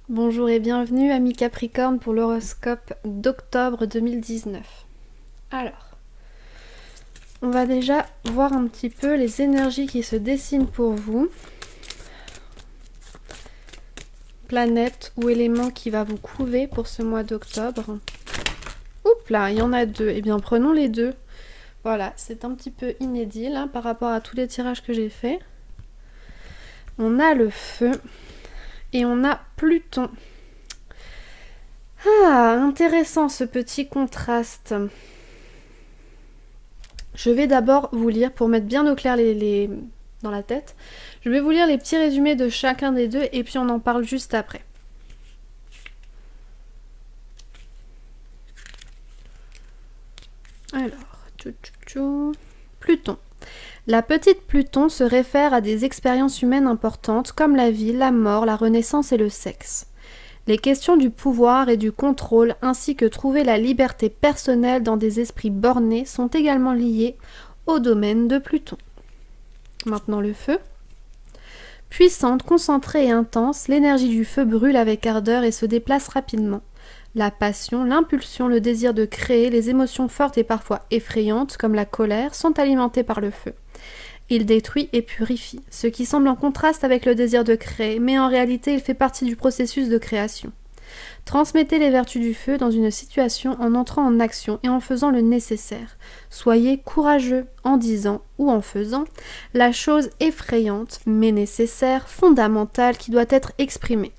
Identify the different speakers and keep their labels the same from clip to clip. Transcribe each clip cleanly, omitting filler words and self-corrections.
Speaker 1: Bonjour et bienvenue amis Capricorne pour l'horoscope d'octobre 2019. Alors, on va déjà voir un petit peu les énergies qui se dessinent pour vous. Planète ou élément qui va vous couver pour ce mois d'octobre. Oups là, il y en a deux. Eh bien, prenons les deux. Voilà, c'est un petit peu inédit là par rapport à tous les tirages que j'ai faits. On a le feu et on a Pluton. Ah, intéressant ce petit contraste. Je vais d'abord vous lire, pour mettre bien au clair dans la tête, je vais vous lire les petits résumés de chacun des deux et puis on en parle juste après. Alors, Pluton. La petite Pluton se réfère à des expériences humaines importantes comme la vie, la mort, la renaissance et le sexe. Les questions du pouvoir et du contrôle, ainsi que trouver la liberté personnelle dans des esprits bornés, sont également liées au domaine de Pluton. Maintenant le feu. Puissante, concentrée et intense, l'énergie du feu brûle avec ardeur et se déplace rapidement. La passion, l'impulsion, le désir de créer, les émotions fortes et parfois effrayantes, comme la colère, sont alimentées par le feu. Il détruit et purifie, ce qui semble en contraste avec le désir de créer, mais en réalité il fait partie du processus de création. Transmettez les vertus du feu dans une situation en entrant en action et en faisant le nécessaire. Soyez courageux en disant ou en faisant la chose effrayante, mais nécessaire, fondamentale qui doit être exprimée.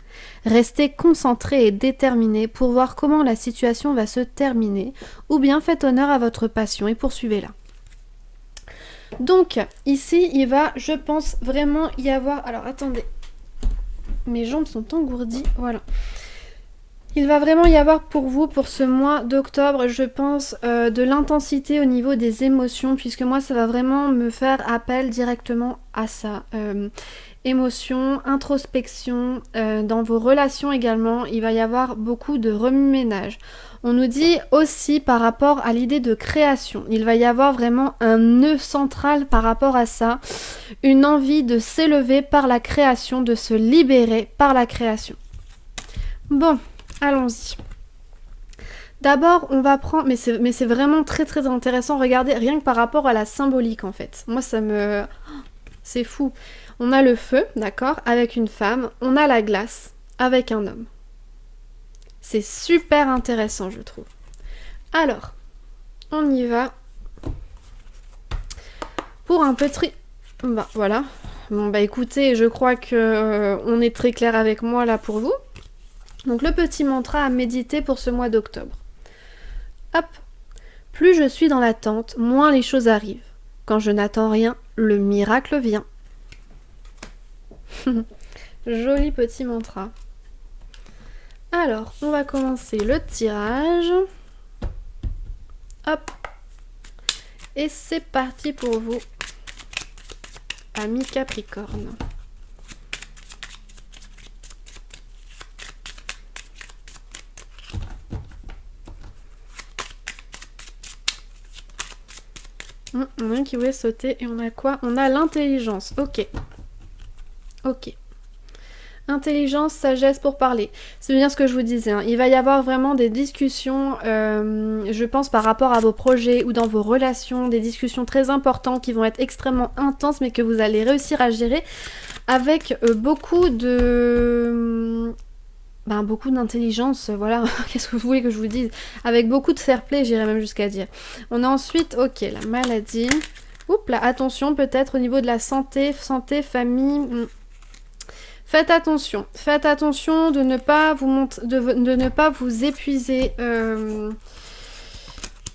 Speaker 1: Restez concentré et déterminé pour voir comment la situation va se terminer, ou bien faites honneur à votre passion et poursuivez-la. Donc, ici, il va, je pense, vraiment y avoir... Alors, attendez. Mes jambes sont engourdies. Voilà. Il va vraiment y avoir pour vous, pour ce mois d'octobre, je pense, de l'intensité au niveau des émotions, puisque moi, ça va vraiment me faire appel directement à ça. Émotions, introspection, dans vos relations également, il va y avoir beaucoup de remue-ménage. On nous dit aussi par rapport à l'idée de création, il va y avoir vraiment un nœud central par rapport à ça, une envie de s'élever par la création, de se libérer par la création. Bon, allons-y. D'abord, on va prendre... Mais c'est vraiment très très intéressant, regardez, rien que par rapport à la symbolique en fait. Moi ça me... C'est fou. On a le feu, d'accord, avec une femme. On a la glace, avec un homme. C'est super intéressant, je trouve. Alors, on y va. Pour un petit... Bah, voilà. Bon, bah écoutez, je crois que on est très clair avec moi là pour vous. Donc, le petit mantra à méditer pour ce mois d'octobre. Hop. Plus je suis dans l'attente, moins les choses arrivent. Quand je n'attends rien, le miracle vient. Joli petit mantra. Alors, on va commencer le tirage. Hop. Et c'est parti pour vous, amis Capricorne. On a un qui voulait sauter et on a quoi? On a l'intelligence. Ok. Ok. Intelligence, sagesse pour parler. C'est bien ce que je vous disais. Hein. Il va y avoir vraiment des discussions, je pense, par rapport à vos projets ou dans vos relations, des discussions très importantes qui vont être extrêmement intenses, mais que vous allez réussir à gérer avec beaucoup de... beaucoup d'intelligence, voilà. Qu'est-ce que vous voulez que je vous dise? Avec beaucoup de fair play, j'irais même jusqu'à dire. On a ensuite, ok, la maladie. Oups là, attention, peut-être au niveau de la santé, famille... Faites attention de ne pas de ne pas vous épuiser.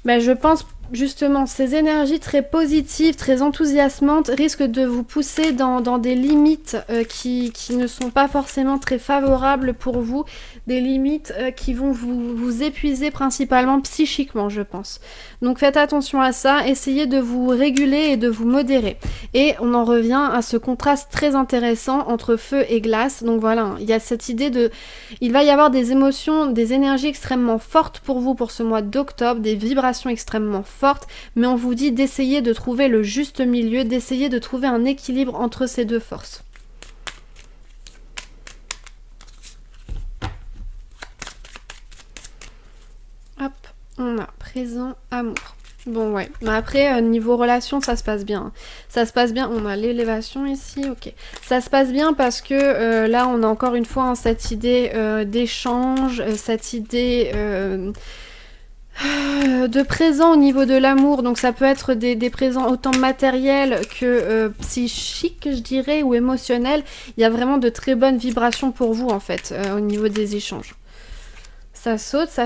Speaker 1: Je pense justement ces énergies très positives, très enthousiasmantes risquent de vous pousser dans des limites qui ne sont pas forcément très favorables pour vous, des limites qui vont vous épuiser principalement psychiquement, je pense. Donc faites attention à ça, essayez de vous réguler et de vous modérer. Et on en revient à ce contraste très intéressant entre feu et glace. Donc voilà, il y a cette idée de... Il va y avoir des émotions, des énergies extrêmement fortes pour vous pour ce mois d'octobre, des vibrations extrêmement fortes, mais on vous dit d'essayer de trouver le juste milieu, d'essayer de trouver un équilibre entre ces deux forces. On a présent, amour. Bon, ouais. Mais après, niveau relation, ça se passe bien. Ça se passe bien. On a l'élévation ici, ok. Ça se passe bien parce que là, on a encore une fois cette idée d'échange, cette idée de présent au niveau de l'amour. Donc ça peut être des présents autant matériels que psychiques, je dirais, ou émotionnels. Il y a vraiment de très bonnes vibrations pour vous, en fait, au niveau des échanges. Ça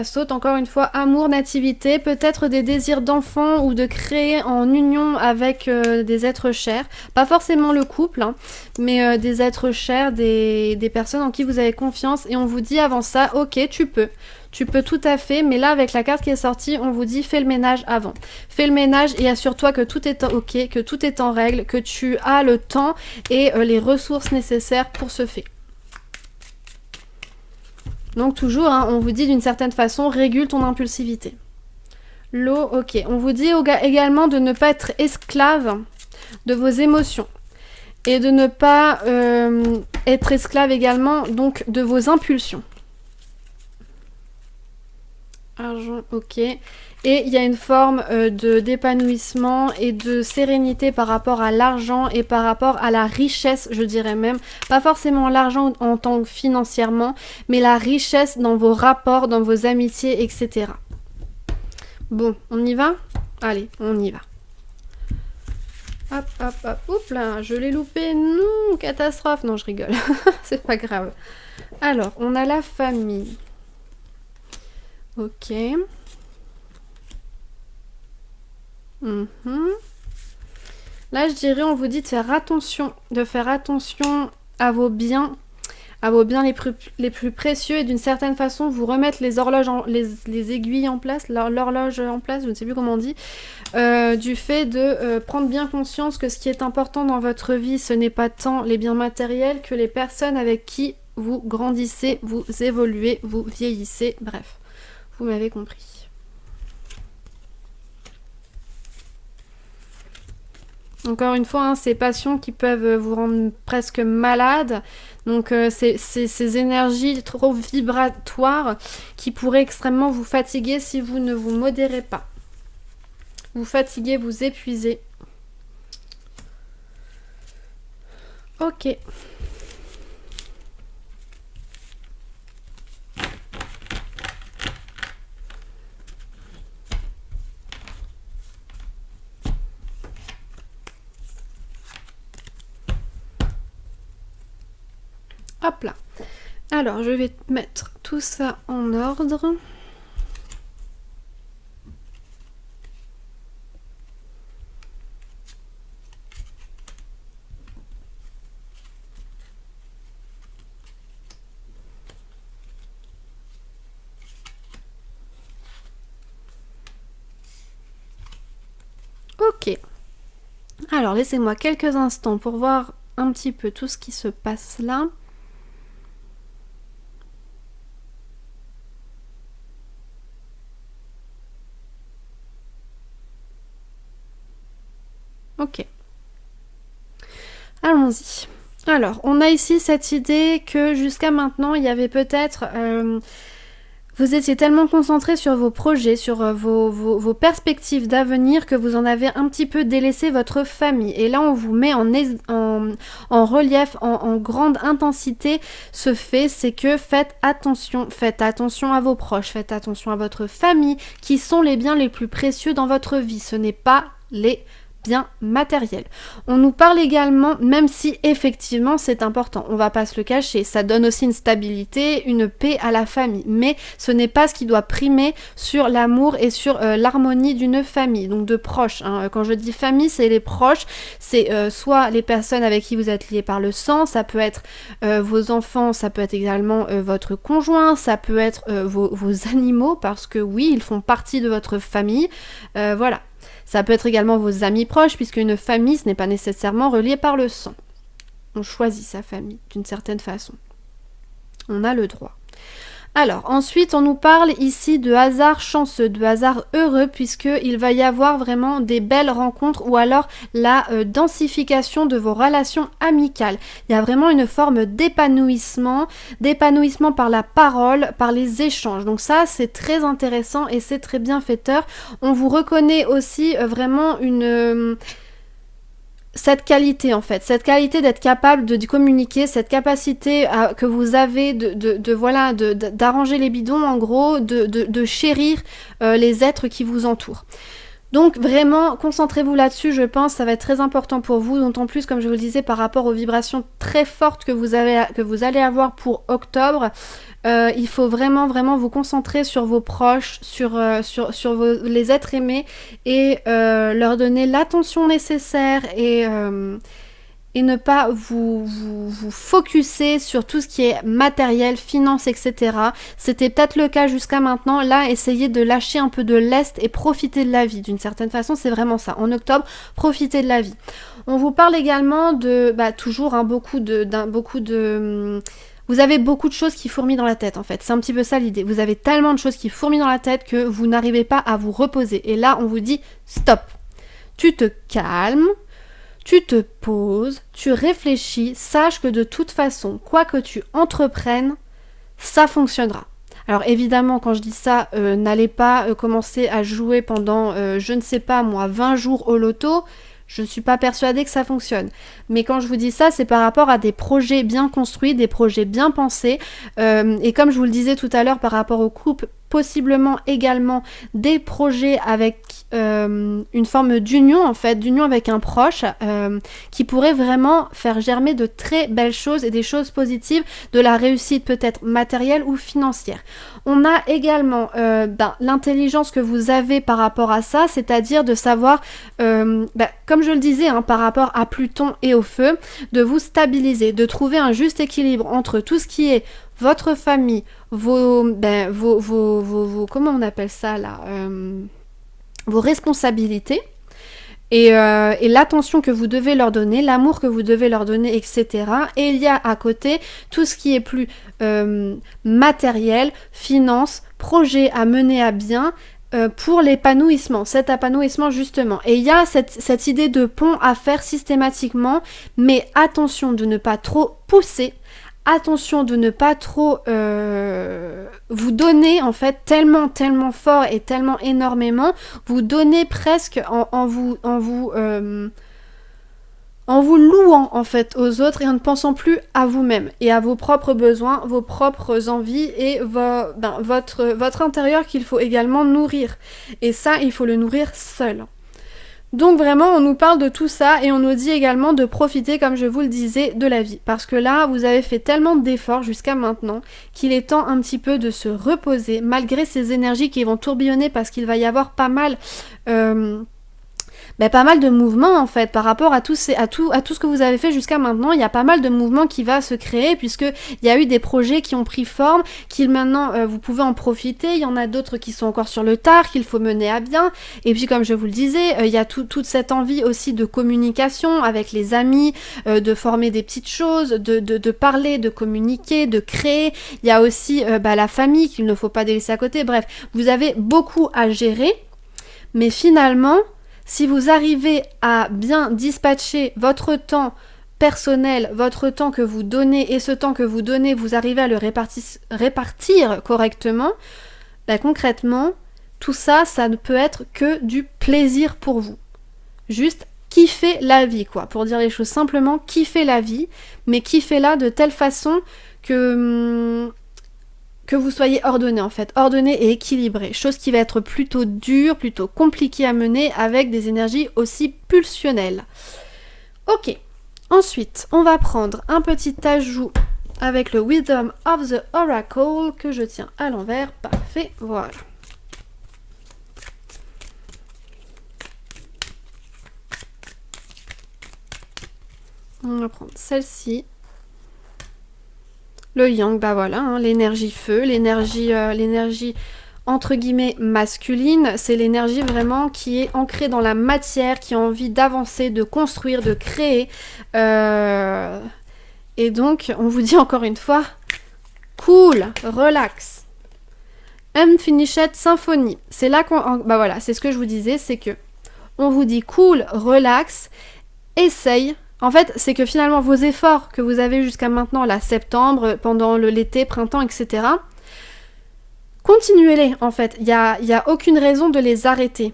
Speaker 1: saute, encore une fois, amour, nativité, peut-être des désirs d'enfant ou de créer en union avec des êtres chers. Pas forcément le couple, hein, mais des êtres chers, des personnes en qui vous avez confiance. Et on vous dit avant ça, ok, tu peux. Tu peux tout à fait, mais là, avec la carte qui est sortie, on vous dit fais le ménage avant. Fais le ménage et assure-toi que tout est ok, que tout est en règle, que tu as le temps et les ressources nécessaires pour ce fait. Donc toujours, hein, on vous dit d'une certaine façon, régule ton impulsivité. L'eau, ok. On vous dit également de ne pas être esclave de vos émotions. Et de ne pas être esclave également donc de vos impulsions. Argent, ok. Et il y a une forme d'épanouissement et de sérénité par rapport à l'argent et par rapport à la richesse, je dirais même. Pas forcément l'argent en tant que financièrement, mais la richesse dans vos rapports, dans vos amitiés, etc. Bon, on y va? Allez, on y va. Hop, hop, hop. Oups là, je l'ai loupé. Non, catastrophe. Non, je rigole. C'est pas grave. Alors, on a la famille. Ok. Là, je dirais, on vous dit de faire attention à vos biens les plus précieux et d'une certaine façon vous remettre les horloges, les aiguilles en place, l'horloge en place, je ne sais plus comment on dit, du fait de prendre bien conscience que ce qui est important dans votre vie, ce n'est pas tant les biens matériels que les personnes avec qui vous grandissez, vous évoluez, vous vieillissez, bref, vous m'avez compris. Encore une fois, hein, ces passions qui peuvent vous rendre presque malade. Donc ces énergies trop vibratoires qui pourraient extrêmement vous fatiguer si vous ne vous modérez pas. Vous fatiguez, vous épuisez. Ok. Hop là. Alors, je vais mettre tout ça en ordre. Ok. Alors, laissez-moi quelques instants pour voir un petit peu tout ce qui se passe là. Ok. Allons-y. Alors, on a ici cette idée que jusqu'à maintenant, il y avait peut-être... vous étiez tellement concentré sur vos projets, sur vos perspectives d'avenir que vous en avez un petit peu délaissé votre famille. Et là, on vous met en relief, en grande intensité ce fait, c'est que faites attention à vos proches, faites attention à votre famille, qui sont les biens les plus précieux dans votre vie. Ce n'est pas les biens matériels. On nous parle également, même si effectivement c'est important, on va pas se le cacher, ça donne aussi une stabilité, une paix à la famille, mais ce n'est pas ce qui doit primer sur l'amour et sur l'harmonie d'une famille, donc de proches, hein. Quand je dis famille, c'est les proches, c'est soit les personnes avec qui vous êtes liés par le sang, ça peut être vos enfants, ça peut être également votre conjoint, ça peut être vos animaux, parce que oui, ils font partie de votre famille, voilà. Ça peut être également vos amis proches, puisque une famille, ce n'est pas nécessairement relié par le sang. On choisit sa famille, d'une certaine façon. On a le droit. Alors, ensuite, on nous parle ici de hasard chanceux, de hasard heureux, puisqu'il va y avoir vraiment des belles rencontres ou alors la densification de vos relations amicales. Il y a vraiment une forme d'épanouissement par la parole, par les échanges. Donc ça, c'est très intéressant et c'est très bienfaiteur. On vous reconnaît aussi vraiment cette qualité en fait, cette qualité d'être capable de communiquer, cette capacité que vous avez d'arranger les bidons en gros, de chérir les êtres qui vous entourent. Donc vraiment, concentrez-vous là-dessus, je pense, ça va être très important pour vous, d'autant plus, comme je vous le disais, par rapport aux vibrations très fortes que vous allez avoir pour octobre. Il faut vraiment vous concentrer sur vos proches, sur les êtres aimés et leur donner l'attention nécessaire et ne pas vous focuser sur tout ce qui est matériel, finance, etc. C'était peut-être le cas jusqu'à maintenant. Là, essayez de lâcher un peu de lest et profiter de la vie. D'une certaine façon, c'est vraiment ça. En octobre, profitez de la vie. On vous parle également de, toujours, vous avez beaucoup de choses qui fourmillent dans la tête en fait, c'est un petit peu ça l'idée. Vous avez tellement de choses qui fourmillent dans la tête que vous n'arrivez pas à vous reposer. Et là, on vous dit stop. Tu te calmes, tu te poses, tu réfléchis, sache que de toute façon, quoi que tu entreprennes, ça fonctionnera. Alors évidemment, quand je dis ça, n'allez pas commencer à jouer pendant, je ne sais pas moi, 20 jours au loto. Je ne suis pas persuadée que ça fonctionne. Mais quand je vous dis ça, c'est par rapport à des projets bien construits, des projets bien pensés. Et comme je vous le disais tout à l'heure par rapport au couple, possiblement également des projets avec une forme d'union en fait, d'union avec un proche qui pourrait vraiment faire germer de très belles choses et des choses positives, de la réussite peut-être matérielle ou financière. On a également l'intelligence que vous avez par rapport à ça, c'est-à-dire de savoir, comme je le disais, par rapport à Pluton et au feu, de vous stabiliser, de trouver un juste équilibre entre tout ce qui est votre famille, vos comment on appelle ça là, vos responsabilités et l'attention que vous devez leur donner, l'amour que vous devez leur donner, etc. Et il y a à côté tout ce qui est plus matériel, finance, projet à mener à bien pour l'épanouissement, cet épanouissement justement. Et il y a cette idée de pont à faire systématiquement, mais attention de ne pas trop pousser. Attention de ne pas trop vous donner en fait tellement fort et tellement énormément, vous donner presque en vous louant en fait aux autres et en ne pensant plus à vous-même et à vos propres besoins, vos propres envies et votre intérieur qu'il faut également nourrir. Et ça, il faut le nourrir seul. Donc vraiment, on nous parle de tout ça et on nous dit également de profiter, comme je vous le disais, de la vie. Parce que là, vous avez fait tellement d'efforts jusqu'à maintenant qu'il est temps un petit peu de se reposer, malgré ces énergies qui vont tourbillonner parce qu'il va y avoir pas mal de mouvements en fait par rapport à tout ce que vous avez fait jusqu'à maintenant. Il y a pas mal de mouvements qui va se créer puisque il y a eu des projets qui ont pris forme, qu'ils maintenant vous pouvez en profiter. Il y en a d'autres qui sont encore sur le tard, qu'il faut mener à bien. Et puis comme je vous le disais, il y a toute cette envie aussi de communication avec les amis, de former des petites choses, de parler, de communiquer, de créer. Il y a aussi la famille qu'il ne faut pas délaisser à côté. Bref, vous avez beaucoup à gérer, mais finalement, si vous arrivez à bien dispatcher votre temps personnel, votre temps que vous donnez et ce temps que vous donnez, vous arrivez à le répartir correctement, concrètement, tout ça, ça ne peut être que du plaisir pour vous. Juste kiffer la vie, quoi. Pour dire les choses simplement, kiffer la vie, mais kiffez-la de telle façon que vous soyez ordonné en fait, ordonné et équilibré, chose qui va être plutôt dure, plutôt compliquée à mener avec des énergies aussi pulsionnelles. Ok, ensuite on va prendre un petit ajout avec le Wisdom of the Oracle que je tiens à l'envers, parfait, voilà. On va prendre celle-ci. Le yang, voilà, l'énergie feu, l'énergie entre guillemets masculine, c'est l'énergie vraiment qui est ancrée dans la matière, qui a envie d'avancer, de construire, de créer. Et donc, on vous dit encore une fois, cool, relax. Unfinished Symphony. C'est là qu'on... Bah voilà, c'est ce que je vous disais, c'est que on vous dit cool, relax, essaye. En fait, c'est que finalement, vos efforts que vous avez jusqu'à maintenant, là, septembre, pendant l'été, printemps, etc., continuez-les, en fait. Il y a aucune raison de les arrêter.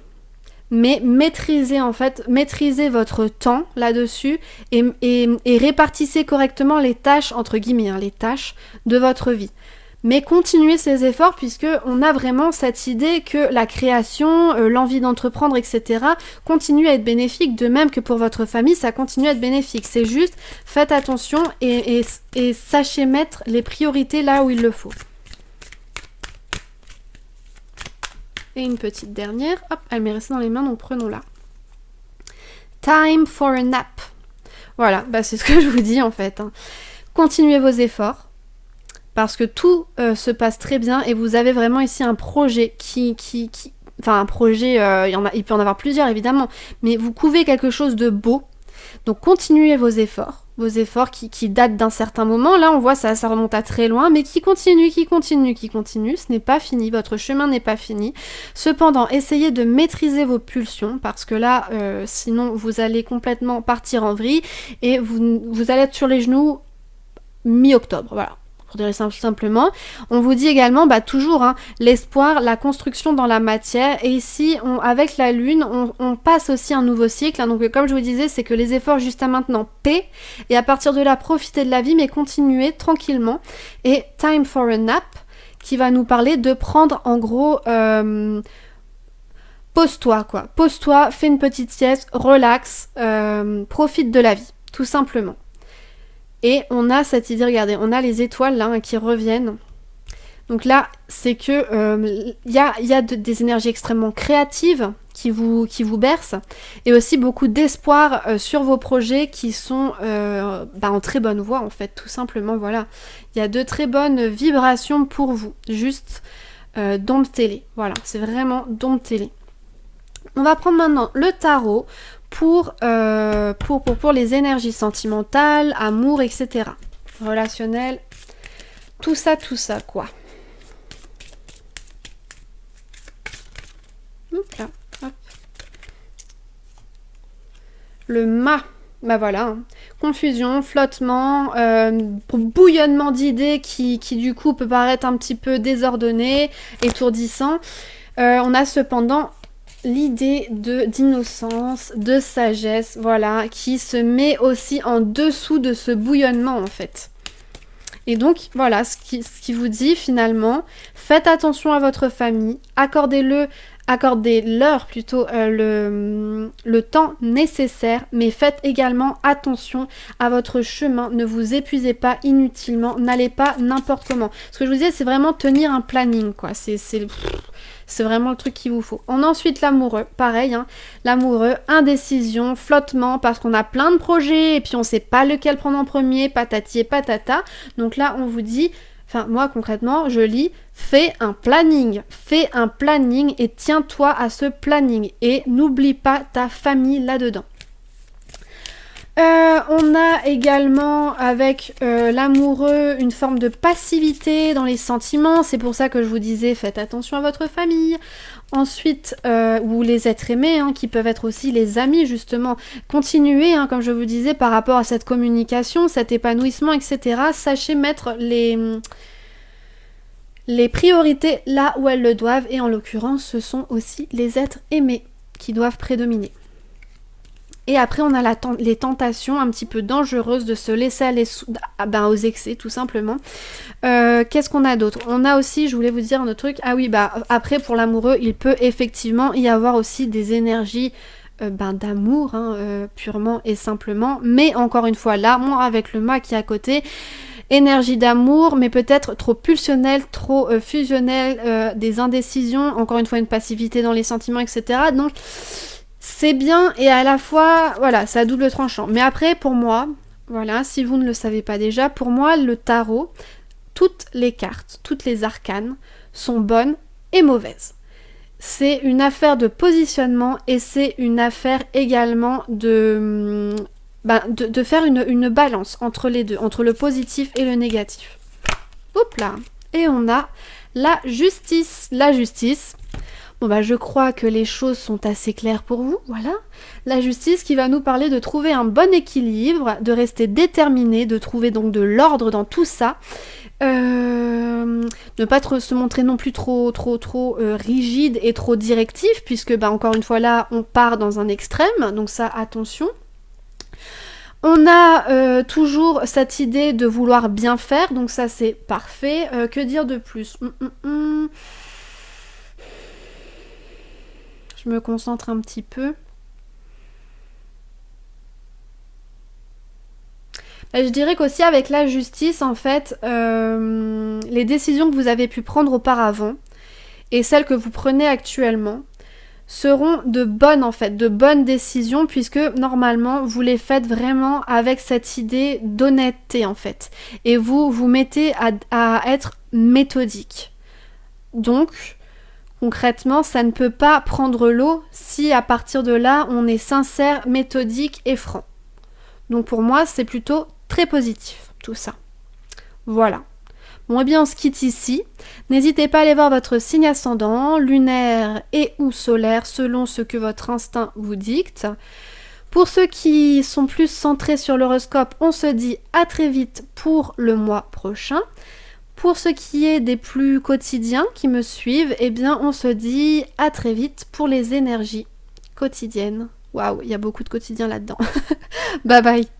Speaker 1: Mais maîtrisez, en fait, maîtrisez votre temps là-dessus et répartissez correctement les tâches, entre guillemets, hein, les tâches de votre vie. Mais continuez ces efforts puisque on a vraiment cette idée que la création, l'envie d'entreprendre, etc. continue à être bénéfique, de même que pour votre famille, ça continue à être bénéfique. C'est juste, faites attention et sachez mettre les priorités là où il le faut. Et une petite dernière, hop, elle m'est restée dans les mains, donc prenons-la. Time for a nap. Voilà, bah c'est ce que je vous dis en fait. Hein. Continuez vos efforts. Parce que tout se passe très bien et vous avez vraiment ici un projet enfin un projet, il peut en avoir plusieurs évidemment, mais vous couvez quelque chose de beau. Donc continuez vos efforts qui datent d'un certain moment. Là on voit ça remonte à très loin, mais qui continue. Ce n'est pas fini, votre chemin n'est pas fini. Cependant, essayez de maîtriser vos pulsions parce que là, sinon vous allez complètement partir en vrille et vous allez être sur les genoux mi-octobre, voilà. Pour dire simplement, on vous dit également, toujours hein, l'espoir, la construction dans la matière. Et ici, avec la lune, on passe aussi un nouveau cycle. Hein, donc comme je vous disais, c'est que les efforts jusqu'à maintenant paient. Et à partir de là, profitez de la vie, mais continuez tranquillement. Et time for a nap, qui va nous parler de prendre en gros... pose-toi quoi. Pose-toi, fais une petite sieste, relax, profite de la vie, tout simplement. Et on a cette idée, regardez, on a les étoiles là qui reviennent. Donc là, c'est que y a des énergies extrêmement créatives qui vous bercent et aussi beaucoup d'espoir sur vos projets qui sont en très bonne voie en fait, tout simplement, voilà. Il y a de très bonnes vibrations pour vous, juste domptez-les, voilà, c'est vraiment domptez-les. On va prendre maintenant le tarot pour les énergies sentimentales, amour, etc. Relationnel, tout ça quoi. Hop là, hop. Le mât, bah voilà, hein. Confusion, flottement, bouillonnement d'idées qui du coup peut paraître un petit peu désordonné, étourdissant. On a cependant l'idée d'innocence, de sagesse, voilà, qui se met aussi en dessous de ce bouillonnement en fait. Et donc voilà, ce qui vous dit finalement, faites attention à votre famille, accordez-leur plutôt le temps nécessaire, mais faites également attention à votre chemin, ne vous épuisez pas inutilement, n'allez pas n'importe comment. Ce que je vous disais, c'est vraiment tenir un planning, quoi. C'est vraiment le truc qu'il vous faut. On a ensuite l'amoureux, pareil, hein. L'amoureux, indécision, flottement, parce qu'on a plein de projets et puis on sait pas lequel prendre en premier, patati et patata. Donc là, on vous dit, enfin moi concrètement, je lis, fais un planning et tiens-toi à ce planning et n'oublie pas ta famille là-dedans. On a également avec l'amoureux une forme de passivité dans les sentiments, c'est pour ça que je vous disais faites attention à votre famille. Ensuite, ou les êtres aimés, hein, qui peuvent être aussi les amis justement. Continuez, hein, comme je vous disais, par rapport à cette communication, cet épanouissement, etc. Sachez mettre les priorités là où elles le doivent, et en l'occurrence, ce sont aussi les êtres aimés qui doivent prédominer. Et après, on a les tentations un petit peu dangereuses de se laisser aller aux excès, tout simplement. Qu'est-ce qu'on a d'autre? On a aussi, je voulais vous dire un autre truc. Ah oui, après, pour l'amoureux, il peut effectivement y avoir aussi des énergies d'amour, hein, purement et simplement. Mais encore une fois, là, moi, avec le mât qui est à côté, énergie d'amour, mais peut-être trop pulsionnelle, trop fusionnelle, des indécisions, encore une fois, une passivité dans les sentiments, etc. Donc... c'est bien et à la fois, voilà, c'est à double tranchant. Mais après, pour moi, voilà, si vous ne le savez pas déjà, pour moi, le tarot, toutes les cartes, toutes les arcanes sont bonnes et mauvaises. C'est une affaire de positionnement et c'est une affaire également de faire une balance entre les deux, entre le positif et le négatif. Hop là. et on a la justice. La justice, bon bah je crois que les choses sont assez claires pour vous, voilà. La justice qui va nous parler de trouver un bon équilibre, de rester déterminé, de trouver donc de l'ordre dans tout ça. Ne pas se montrer non plus trop rigide et trop directif, puisque bah, encore une fois là on part dans un extrême, donc ça attention. On a toujours cette idée de vouloir bien faire, donc ça c'est parfait. Que dire de plus? Je me concentre un petit peu. Je dirais qu'aussi avec la justice, en fait, les décisions que vous avez pu prendre auparavant et celles que vous prenez actuellement seront de bonnes décisions, puisque normalement vous les faites vraiment avec cette idée d'honnêteté en fait. Et vous vous mettez à être méthodique. Donc, concrètement, ça ne peut pas prendre l'eau si à partir de là on est sincère, méthodique et franc. Donc pour moi, c'est plutôt très positif, tout ça. Voilà. Bon, eh bien, on se quitte ici. N'hésitez pas à aller voir votre signe ascendant, lunaire et ou solaire, selon ce que votre instinct vous dicte. Pour ceux qui sont plus centrés sur l'horoscope, on se dit à très vite pour le mois prochain. Pour ce qui est des plus quotidiens qui me suivent, eh bien, on se dit à très vite pour les énergies quotidiennes. Waouh, il y a beaucoup de quotidiens là-dedans. Bye bye.